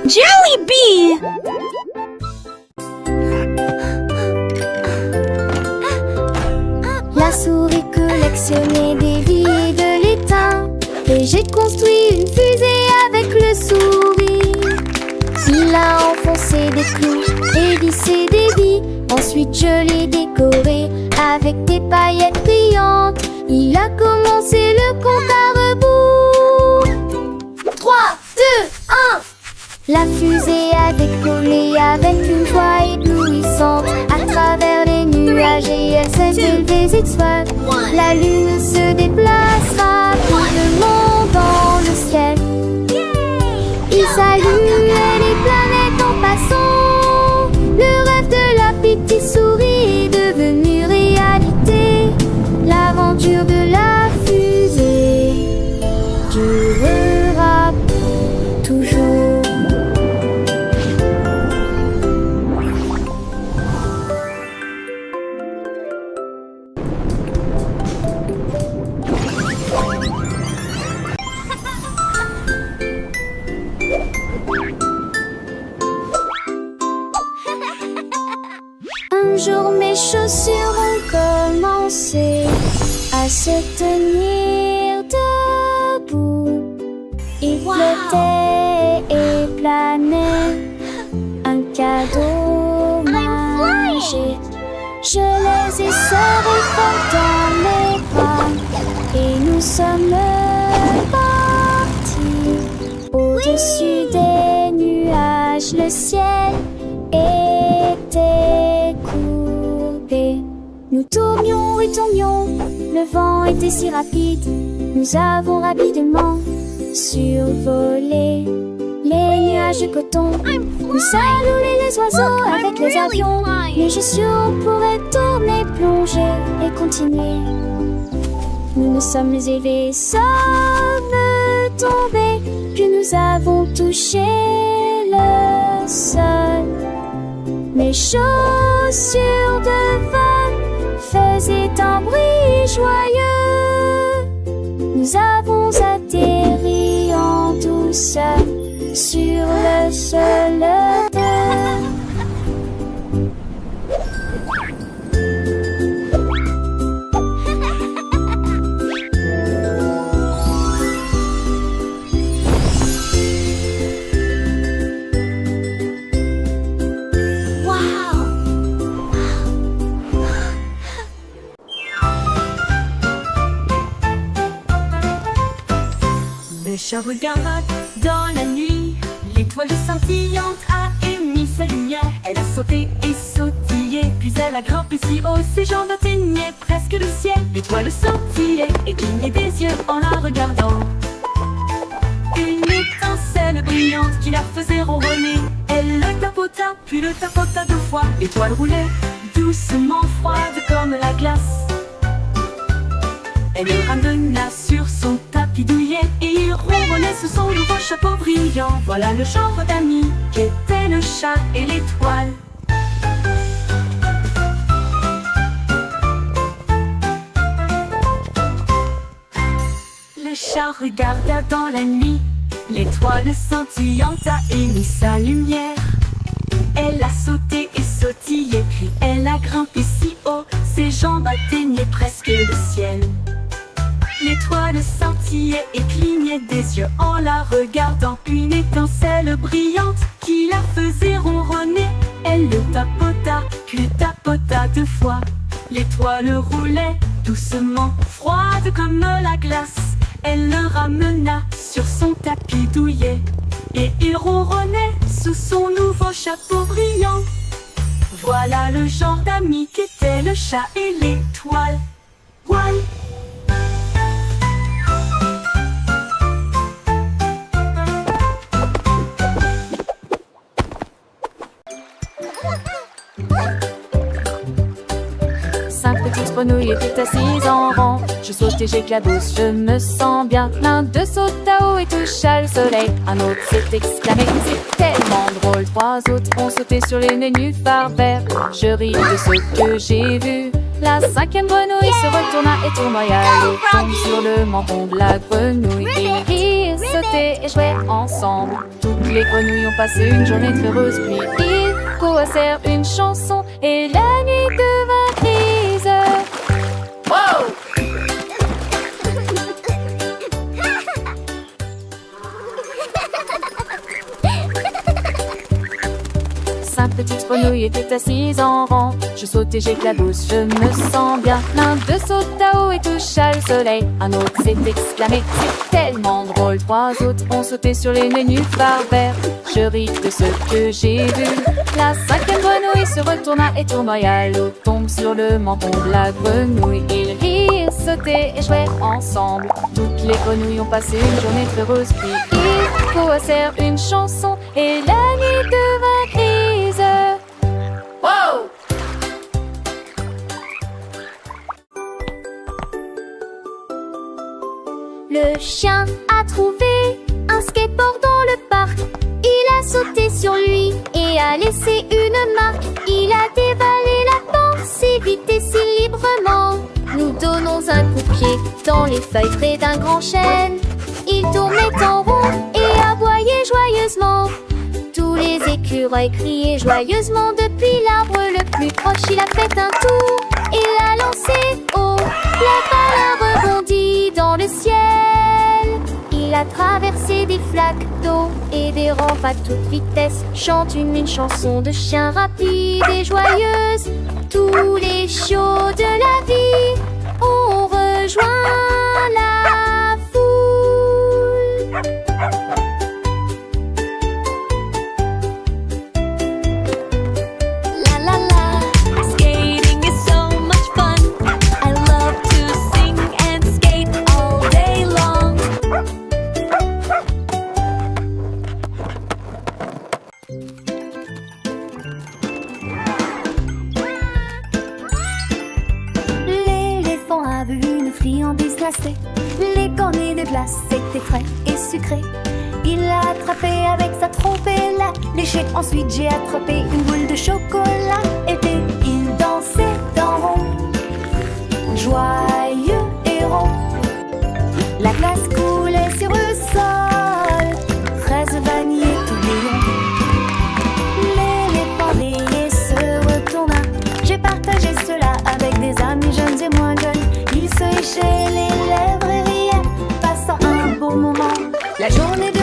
Jollibee! La souris collectionnait des billes et de l'étain, et j'ai construit une fusée avec le souris. Il a enfoncé des clous et vissé des billes. Ensuite je l'ai décoré avec des paillettes brillantes. Il a commencé le compte à rebours. 3, 2, 1. La fusée a décollé avec une joie éblouissante à travers les nuages et elle s'est élevée des étoiles. La lune se déplacera rapidement dans le ciel. Il saluait les planètes en passant. Le rêve de la petite souris est devenu réalité. L'aventure de la fusée durera toujours. Un jour mes chaussures ont commencé à se tenir debout. Ils flottaient et planaient, un cadeau magique. Je les ai serrés fort dans mes bras et nous sommes partis. Au-dessus des nuages, le ciel était courbé. Nous tournions et tournions, le vent était si rapide. Nous avons rapidement survolé les nuages de coton. Nous saluons les oiseaux avec les avions. Mais je suis sûr on pourrait tourner, plonger et continuer. Nous nous sommes élevés, sommes tombés, puis nous avons touché le sol. Mes chaussures de vol faisaient un bruit joyeux. Nous avons atterri en douceur sur le sol de Le chat regarde dans la nuit, l'étoile scintillante a émis sa lumière. Elle a sauté et sautillé, puis elle a grimpé si haut, ses jambes atteignaient presque le ciel. L'étoile scintillait et clignait des yeux en la regardant. Une étincelle brillante qui la faisait ronronner. Elle le tapota, puis le tapota 2 fois. L'étoile roulait doucement, froide comme la glace. Elle le ramena sur son tapis douillet et il ronronnait sous son nouveau chapeau brillant. Voilà le genre d'amis qu'étaient le chat et l'étoile. Le chat regarda dans la nuit, l'étoile scintillante a émis sa lumière. Elle a sauté et sautillé, puis elle a grimpé si haut, ses jambes atteignaient presque le ciel. L'étoile scintillait et clignait des yeux en la regardant. Une étincelle brillante qui la faisait ronronner. Elle le tapota, puis le tapota 2 fois. L'étoile roulait doucement, froide comme la glace. Elle le ramena sur son tapis douillet et il ronronnait sous son nouveau chapeau brillant. Voilà le genre d'amis qu'étaient le chat et l'étoile. One. Petite grenouille était assise en rang. Je saute et j'éclabousse, je me sens bien. L'un d'eux sauta haut et toucha le soleil. Un autre s'est exclamé, c'est tellement drôle. 3 autres ont sauté sur les nénuphars verts. Je ris de ce que j'ai vu. La 5e grenouille se retourna et tournoya et tombe sur le menton de la grenouille. Ils rirent, se sautaient et jouaient ensemble. Toutes les grenouilles ont passé une journée heureuse, puis ils coassèrent une chanson et la nuit devint grise. Wow! Cinq petites grenouilles étaient assises en rang. Je saute et j'éclabousse, je me sens bien. L'un d'eux saute à haut et toucha le soleil. Un autre s'est exclamé, c'est tellement drôle. Trois autres ont sauté sur les nénuphars verts. Je ris de ce que j'ai vu. La cinquième grenouille se retourna et tournoya. L'eau tombe sur le menton de la grenouille. Ils rirent, sautaient et jouaient ensemble. Toutes les grenouilles ont passé une journée heureuse, puis ils coassèrent une chanson et la nuit devint grise. Wow! Le chien a trouvé un skateboard dans le parc. Il a sauté sur lui et a laissé une marque. Il a dévalé la pente si vite et si librement. Nous donnons un coup de pied dans les feuilles près d'un grand chêne. Il tournait en rond et aboyait joyeusement. Tous les écureuils criaient joyeusement. Depuis l'arbre le plus proche, il a fait un tour et l'a lancé haut. La balle a rebondi dans le ciel. Il a traversé des flaques d'eau et des rampes à toute vitesse. Chante une chanson de chien rapide et joyeuse. Tous les chiots de la vie ont rejoint la foule. La la la, Skating is so much fun. I love to sing and skate all day long. L'éléphant a vu une friandise glacée. Les cornets de glace étaient frais et sucrés. Il l'a attrapé avec sa trompe et l'a léché. Ensuite j'ai attrapé une boule de chocolat. Et puis il dansait en rond, joyeux et rond. La glace coulait sur le sol, fraise, vanille et tourbillon. L'éléphant rayé se retourna. J'ai partagé cela avec des amis jeunes et moins jeunes. Ils se léchaient les lèvres et riaient, passant un beau moment. La journée de